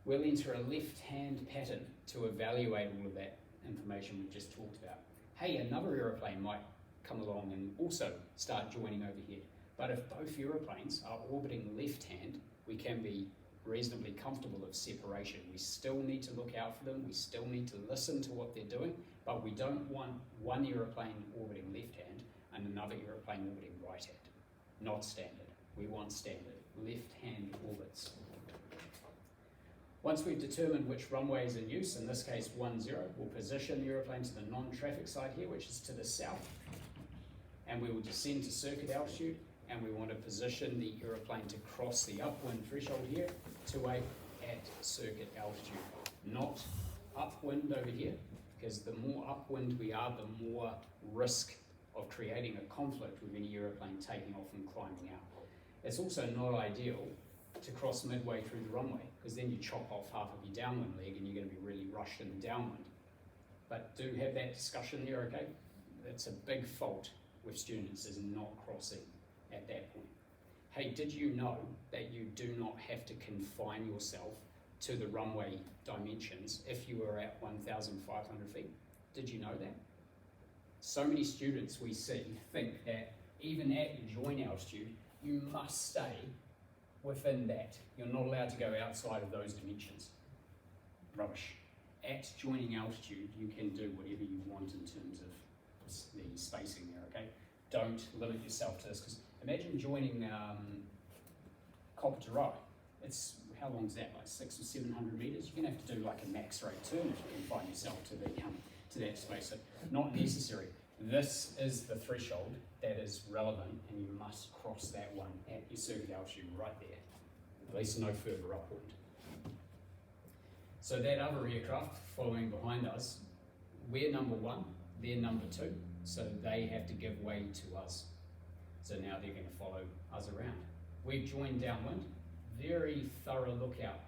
We'll enter a left-hand pattern to evaluate all of that information we just talked about. Hey, another aeroplane might come along and also start joining overhead. But if both aeroplanes are orbiting left-hand, we can be reasonably comfortable of separation. We still need to look out for them, we still need to listen to what they're doing, but we don't want one aeroplane orbiting left-hand and another aeroplane orbiting right-hand. Not standard. We want standard. Left-hand orbits. Once we've determined which runway is in use, in this case 10, we'll position the aeroplane to the non-traffic side here, which is to the south, and we will descend to circuit altitude, and we want to position the aeroplane to cross the upwind threshold here to wait at circuit altitude, not upwind over here, because the more upwind we are, the more risk of creating a conflict with any aeroplane taking off and climbing out. It's also not ideal to cross midway through the runway, because then you chop off half of your downwind leg and you're going to be really rushed in the downwind. But do have that discussion there, okay? That's a big fault with students, is not crossing at that point. Hey, did you know that you do not have to confine yourself to the runway dimensions if you are at 1,500 feet? Did you know that? So many students we see think that even at your join altitude, you must stay within that. You're not allowed to go outside of those dimensions. Rubbish. At joining altitude, you can do whatever you want in terms of the spacing there, okay? Don't limit yourself to this, because imagine joining Kopitirai. It's, how long is that, like 600 or 700 meters? You're gonna have to do like a max rate turn if you confine yourself to that space. So not necessary. This is the threshold that is relevant, and you must cross that one at your circuit altitude right there, at least no further upwind. So that other aircraft following behind us, we're number one, they're number two, so they have to give way to us. So now they're going to follow us around. We've joined downwind. Very thorough lookout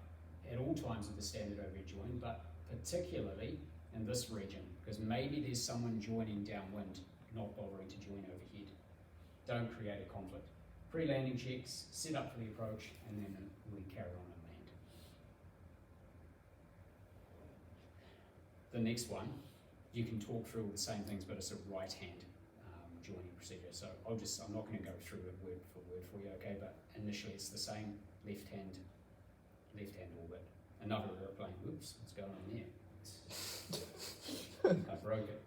at all times of the standard overhead join, but particularly in this region, because maybe there's someone joining downwind, not bothering to join overhead. Don't create a conflict. Pre-landing checks, set up for the approach, and then we carry on and land. The next one, you can talk through all the same things, but it's a right-hand joining procedure. So I'm not going to go through it word for you, okay? But initially it's the same left-hand orbit. Another aeroplane. Whoops, what's going on there? I think I broke it.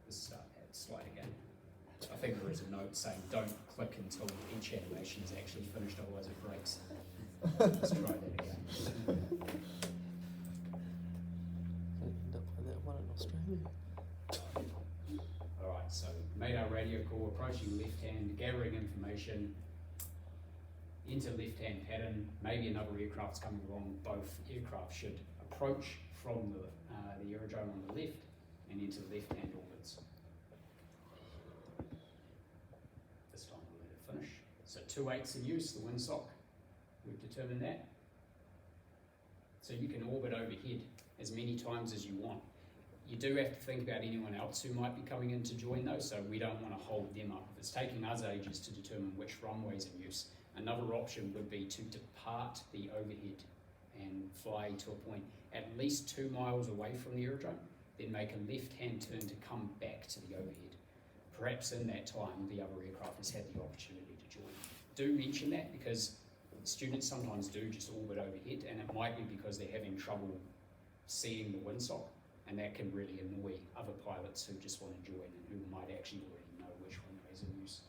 Let's start that slide again. I think there is a note saying don't click until each animation is actually finished, otherwise it breaks. Let's try that again. End up like that one in Australia. Alright, so made our radio call, approaching left hand, gathering information. into left-hand pattern, maybe another aircraft's coming along, both aircraft should approach from the aerodrome on the left and into left-hand orbits. This time we'll let it finish. So 2/8 in use, the windsock, we've determined that. So you can orbit overhead as many times as you want. You do have to think about anyone else who might be coming in to join those, so we don't want to hold them up. If it's taking us ages to determine which runway's in use, another option would be to depart the overhead and fly to a point at least 2 miles away from the aerodrome, then make a left-hand turn to come back to the overhead. Perhaps in that time, the other aircraft has had the opportunity to join. Do mention that because students sometimes do just orbit overhead, and it might be because they're having trouble seeing the windsock, and that can really annoy other pilots who just want to join and who might actually already know which runway's in use.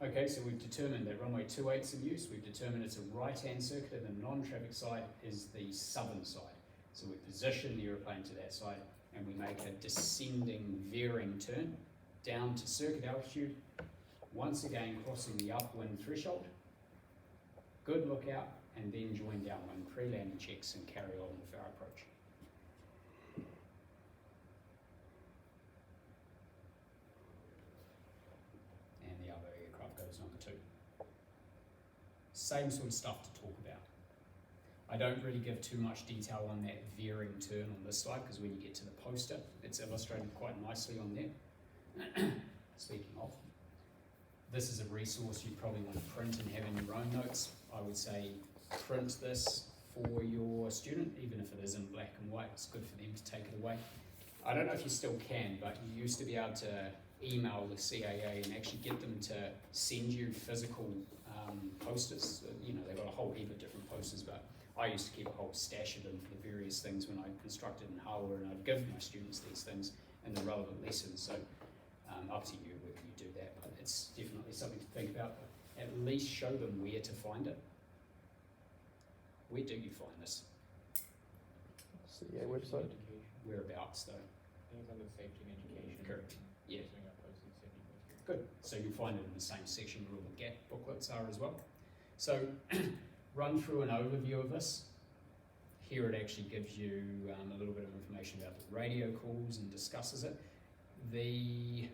Okay, so we've determined that runway 28's in use. We've determined it's a right-hand circuit and the non-traffic side is the southern side. So we position the aeroplane to that side and we make a descending veering turn down to circuit altitude, once again crossing the upwind threshold. Good lookout, and then join downwind, pre-landing checks and carry on with our approach. And the other aircraft goes number 2. Same sort of stuff to talk about. I don't really give too much detail on that veering turn on this slide because when you get to the poster, it's illustrated quite nicely on there. Speaking of, this is a resource you'd probably want to print and have in your own notes. I would say print this for your student, even if it is in black and white. It's good for them to take it away. I don't know if you still can, but you used to be able to email the CAA and actually get them to send you physical posters. You know, they've got a whole heap of different posters, but I used to keep a whole stash of them for various things when I instructed in Harvard, and I'd give my students these things in the relevant lessons. So up to you whether you do that, but it's definitely something to think about. At least show them where to find it. Where do you find this? CA website. Whereabouts though? I think it's under safety and education. Correct. Yeah. Doing our posted safety criteria. Good. So you'll find it in the same section where all the GAP booklets are as well. So run through an overview of this. Here it actually gives you a little bit of information about the radio calls and discusses it. Probably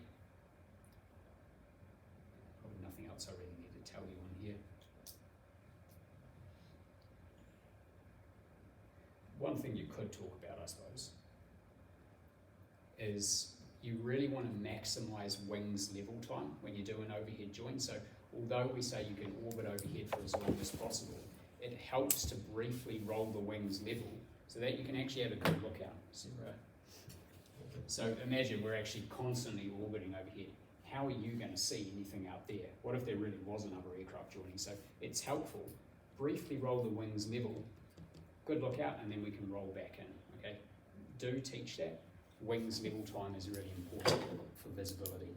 nothing else I really need to tell you on here. One thing you could talk about, I suppose, is you really want to maximize wings level time when you do an overhead joint. So although we say you can orbit overhead for as long as possible, it helps to briefly roll the wings level so that you can actually have a good lookout. So imagine we're actually constantly orbiting overhead. How are you going to see anything out there? What if there really was another aircraft joining? So it's helpful. Briefly roll the wings level, good lookout, and then we can roll back in. Okay, do teach that. Wings level time is really important for visibility.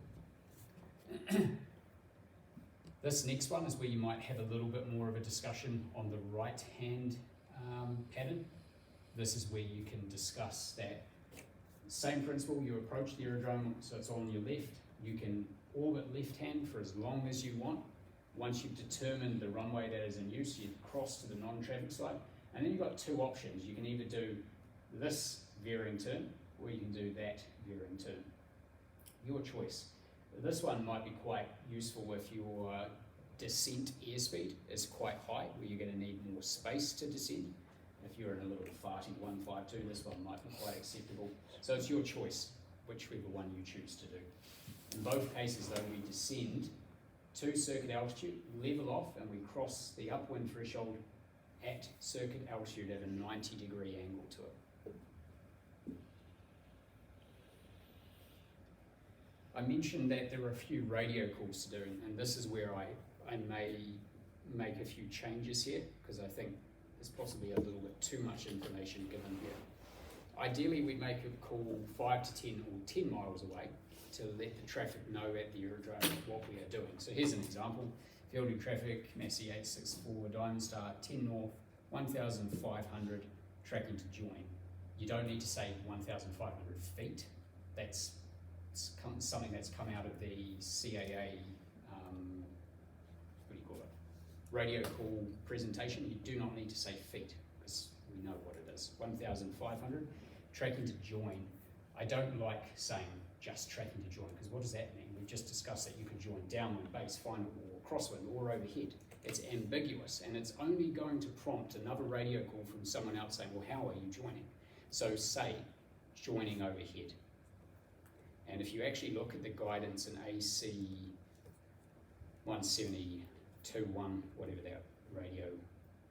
This next one is where you might have a little bit more of a discussion on the right-hand pattern. This is where you can discuss that same principle. You approach the aerodrome, so it's on your left. You can orbit left-hand for as long as you want. Once you've determined the runway that is in use, you cross to the non-traffic side. And then you've got two options. You can either do this veering turn, or you can do that veering turn. Your choice. This one might be quite useful if your descent airspeed is quite high, where you're going to need more space to descend. If you're in a little farty 152, this one might be quite acceptable. So it's your choice, whichever one you choose to do. In both cases though, we descend to circuit altitude, level off, and we cross the upwind threshold at circuit altitude at a 90-degree angle to it. I mentioned that there are a few radio calls to do, and this is where I may make a few changes here, because I think there's possibly a little bit too much information given here. Ideally, we make a call 5 to 10 or 10 miles away to let the traffic know at the aerodrome what we are doing. So here's an example. Fielding traffic, Massey 864, Diamond Star, 10 north, 1,500, tracking to join. You don't need to say 1,500 feet. That's something that's come out of the CAA radio call presentation, you do not need to say feet, because we know what it is. 1,500, tracking to join. I don't like saying just tracking to join, because what does that mean? We've just discussed that you can join downwind, base, final, or crosswind, or overhead. It's ambiguous, and it's only going to prompt another radio call from someone else saying, well, how are you joining? So say, joining overhead. And if you actually look at the guidance in AC 172.1, whatever that radio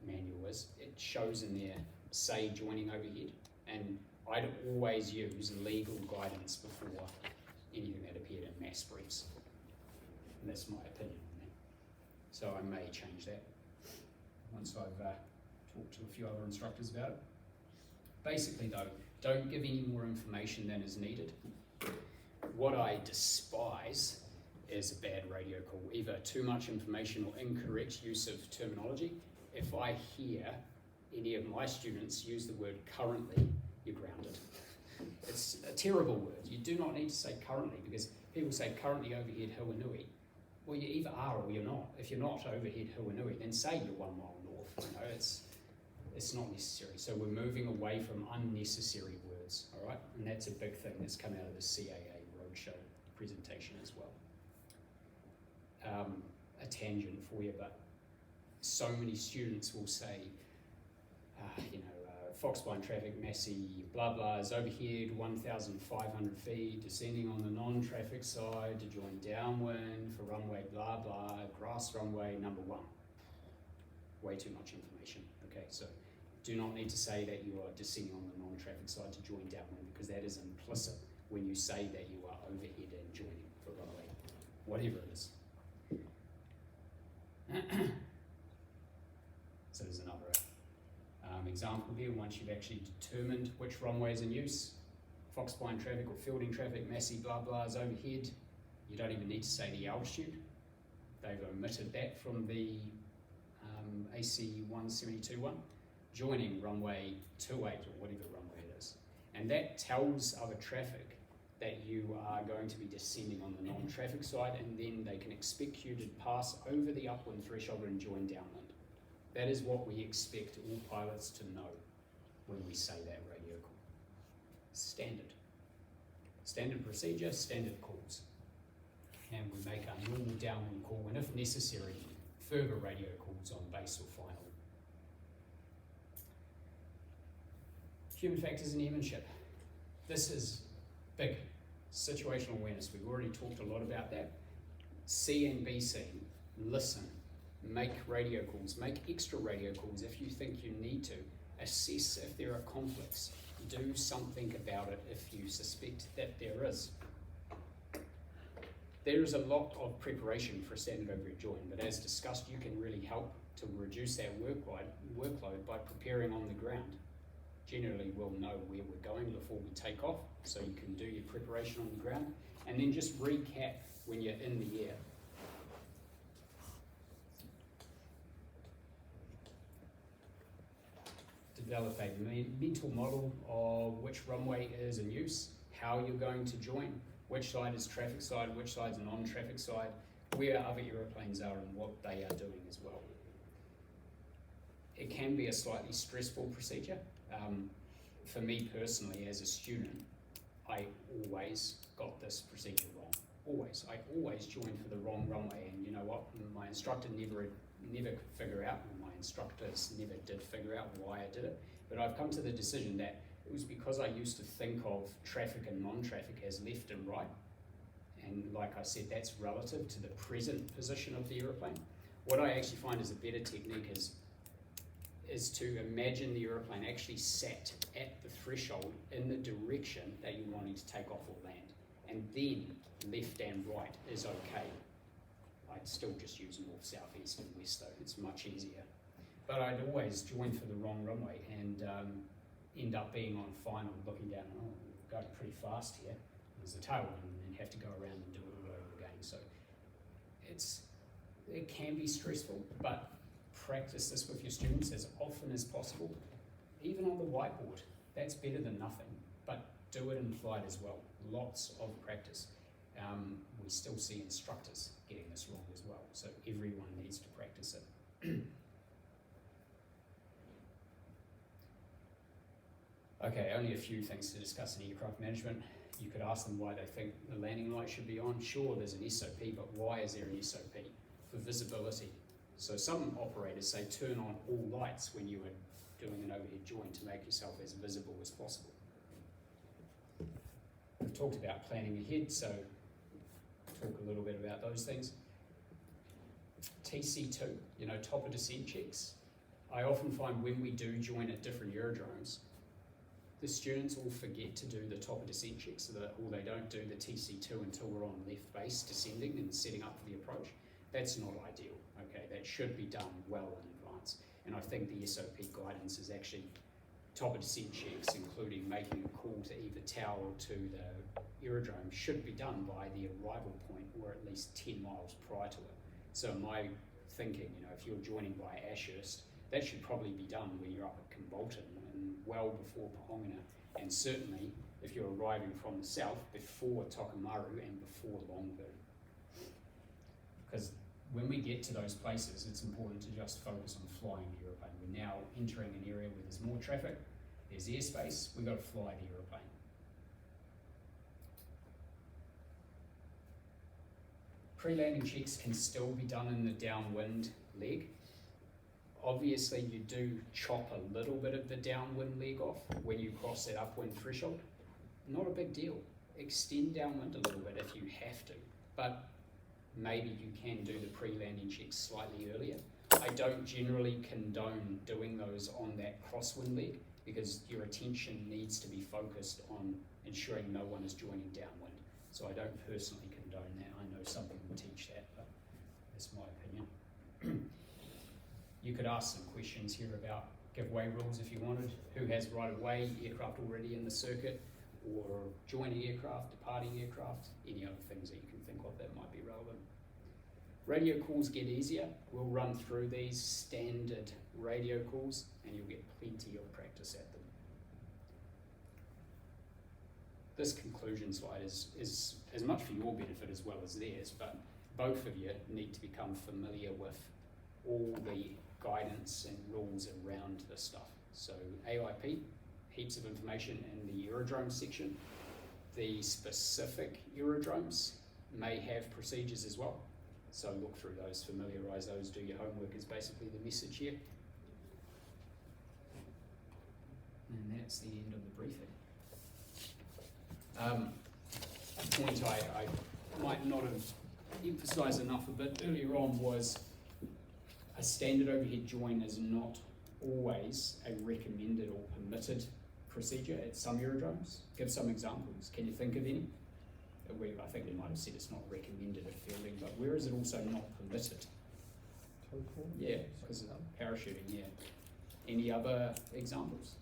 manual is, it shows in there, say, joining overhead. And I'd always use legal guidance before anything that appeared in mass briefs. And that's my opinion on that. So I may change that once I've talked to a few other instructors about it. Basically though, don't give any more information than is needed. What I despise is a bad radio call, either too much information or incorrect use of terminology. If I hear any of my students use the word currently, you're grounded. It's a terrible word. You do not need to say currently, because people say currently overhead Huanui. Well, you either are or you're not. If you're not overhead Huanui, then say you're 1 mile north. You know, it's not necessary. So we're moving away from unnecessary words, all right? And that's a big thing that's come out of the CAA Roadshow presentation as well. A tangent for you, but so many students will say, Foxbine traffic, Massey, blah blah, is overhead 1,500 feet, descending on the non-traffic side to join downwind for runway blah blah, grass runway number 1. Way too much information, okay? So do not need to say that you are descending on the non-traffic side to join downwind, because that is implicit when you say that you are overhead and joining for runway, whatever it is. So there's another example here. Once you've actually determined which runway is in use, Foxbine traffic or fielding traffic, Massey blah blah is overhead, you don't even need to say the altitude. They've omitted that from the AC 172.1. Joining runway 28 or whatever runway it is. And that tells other traffic that you are going to be descending on the non-traffic side, and then they can expect you to pass over the upwind threshold and join downwind. That is what we expect all pilots to know when we say that radio call. Standard. Standard procedure, standard calls. And we make a normal downwind call, and if necessary, further radio calls on base or final. Human factors and airmanship. This is big. Situational awareness. We've already talked a lot about that. C and BC. Listen. Make radio calls. Make extra radio calls if you think you need to. Assess if there are conflicts. Do something about it if you suspect that there is. There is a lot of preparation for a standard overhead join, but as discussed, you can really help to reduce that workload by preparing on the ground. Generally, we'll know where we're going before we take off, so you can do your preparation on the ground, and then just recap when you're in the air. Develop a mental model of which runway is in use, how you're going to join, which side is traffic side, which side's non-traffic side, where other aeroplanes are and what they are doing as well. It can be a slightly stressful procedure. For me personally, as a student, I always got this procedure wrong. Always. I always joined for the wrong runway, and you know what? My instructor never could figure out, and my instructors never did figure out why I did it. But I've come to the decision that it was because I used to think of traffic and non-traffic as left and right. And like I said, that's relative to the present position of the aeroplane. What I actually find is a better technique is to imagine the aeroplane actually sat at the threshold in the direction that you're wanting to take off or land. And then left and right is okay. I'd still just use north, south, east and west though, it's much easier. But I'd always join for the wrong runway and end up being on final looking down, oh, we're going pretty fast here. There's a tailwind and have to go around and do it all over again. So it can be stressful, but practice this with your students as often as possible, even on the whiteboard. That's better than nothing, but do it in flight as well. Lots of practice. We still see instructors getting this wrong as well, so everyone needs to practice it. Okay, only a few things to discuss in aircraft management. You could ask them why they think the landing light should be on. Sure, there's an SOP, but why is there an SOP? For visibility. So some operators say turn on all lights when you are doing an overhead join to make yourself as visible as possible. We've talked about planning ahead, so talk a little bit about those things. TC2, you know, top of descent checks. I often find when we do join at different aerodromes, the students all forget to do the top of descent checks, or they don't do the TC2 until we're on left base descending and setting up for the approach. That's not ideal, okay? That should be done well in advance. And I think the SOP guidance is actually top of descent checks, including making a call to either tower or to the aerodrome, should be done by the arrival point or at least 10 miles prior to it. So my thinking, you know, if you're joining by Ashurst, that should probably be done when you're up at Kimbolton and well before Pohongina, and certainly if you're arriving from the south, before Tokomaru and before Longburn. Because when we get to those places, it's important to just focus on flying the aeroplane. We're now entering an area where there's more traffic, there's airspace, we've got to fly the aeroplane. Pre-landing checks can still be done in the downwind leg. Obviously you do chop a little bit of the downwind leg off when you cross that upwind threshold. Not a big deal. Extend downwind a little bit if you have to, but maybe you can do the pre-landing checks slightly earlier. I don't generally condone doing those on that crosswind leg because your attention needs to be focused on ensuring no one is joining downwind. So I don't personally condone that. I know some people teach that, but that's my opinion. You could ask some questions here about giveaway rules if you wanted. Who has right of way, aircraft already in the circuit, or joining aircraft, departing aircraft, any other things that you can think of that might be relevant. Radio calls get easier. We'll run through these standard radio calls and you'll get plenty of practice at them. This conclusion slide is as much for your benefit as well as theirs, but both of you need to become familiar with all the guidance and rules around this stuff. So AIP, heaps of information in the aerodrome section. The specific aerodromes may have procedures as well. So look through those, familiarise those, do your homework is basically the message here. And that's the end of the briefing. A point I might not have emphasised enough a bit earlier on was a standard overhead join is not always a recommended or permitted procedure at some aerodromes. Give some examples. Can you think of any? I think they might have said it's not recommended at fielding, but where is it also not permitted? Yeah, because of parachuting, yeah. Any other examples?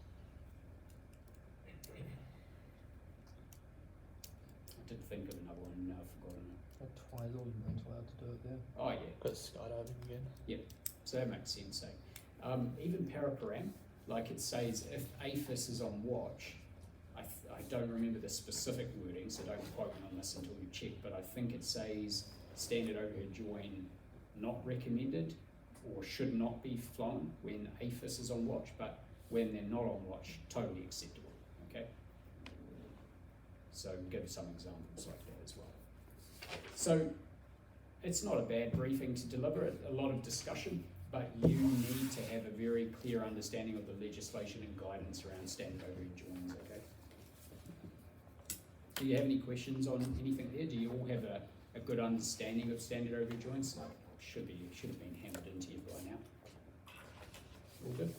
I did think of another one, now I've forgotten it. At Twizel, you weren't allowed to do it there. Oh yeah. Got skydiving again. So that makes sense, eh? Even paraparam, like it says if AFIS is on watch, I don't remember the specific wording, so don't quote me on this until you check, but I think it says standard overhead join not recommended or should not be flown when AFIS is on watch, but when they're not on watch, totally acceptable, okay? So give some examples like that as well. So it's not a bad briefing to deliver, a lot of discussion, but you need to have a very clear understanding of the legislation and guidance around standard overhead joins, okay? Do you have any questions on anything there? Do you all have a good understanding of standard overhead joins? Should have been hammered into you by now. All good?